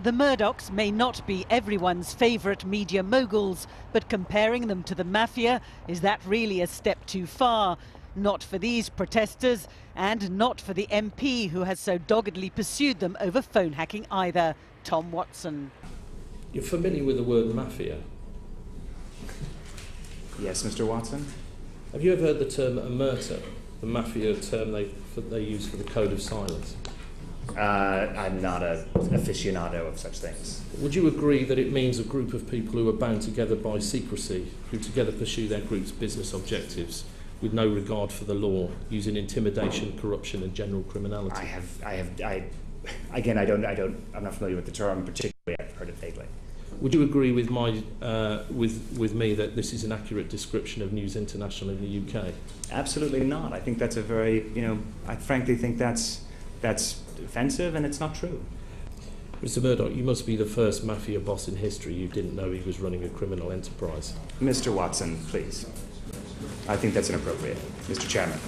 The Murdochs may not be everyone's favourite media moguls, but comparing them to the Mafia, is that really a step too far? Not for these protesters, and not for the MP who has so doggedly pursued them over phone hacking either. Tom Watson. You're familiar with the word Mafia? Yes, Mr. Watson. Have you ever heard the term omerta, the Mafia term they use for the code of silence? I'm not an aficionado of such things. Would you agree that it means a group of people who are bound together by secrecy, who together pursue their group's business objectives with no regard for the law, using intimidation, corruption and general criminality? I'm not familiar with the term particularly. I've heard it vaguely. Would you agree with with me that this is an accurate description of News International in the UK? Absolutely not. I think that's a very, I frankly think that's offensive, and it's not true. Mr. Murdoch, you must be the first Mafia boss in history who didn't know he was running a criminal enterprise. Mr. Watson, please. I think that's inappropriate, Mr. Chairman.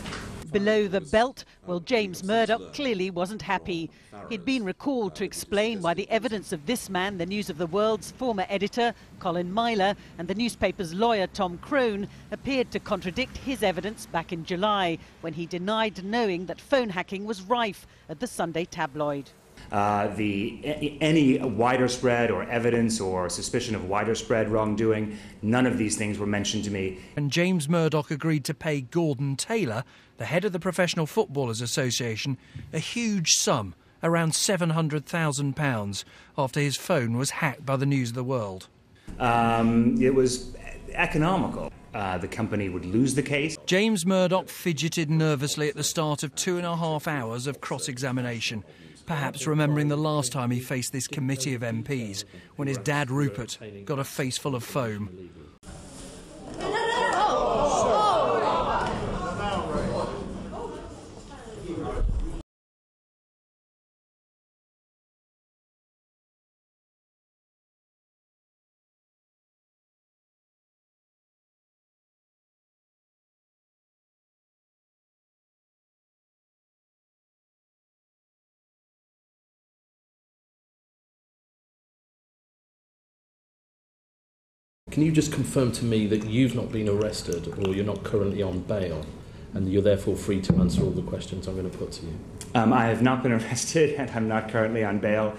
Below the belt, well, James Murdoch clearly wasn't happy. He'd been recalled to explain why the evidence of this man, the News of the World's former editor, Colin Myler, and the newspaper's lawyer, Tom Crone, appeared to contradict his evidence back in July, when he denied knowing that phone hacking was rife at the Sunday tabloid. Any wider spread or evidence or suspicion of wider spread wrongdoing, none of these things were mentioned to me. And James Murdoch agreed to pay Gordon Taylor, the head of the Professional Footballers Association, a huge sum, around £700,000, after his phone was hacked by the News of the World. It was economical. The company would lose the case. James Murdoch fidgeted nervously at the start of 2.5 hours of cross-examination, perhaps remembering the last time he faced this committee of MPs, when his dad, Rupert, got a face full of foam. Can you just confirm to me that you've not been arrested or you're not currently on bail and you're therefore free to answer all the questions I'm going to put to you? I have not been arrested and I'm not currently on bail.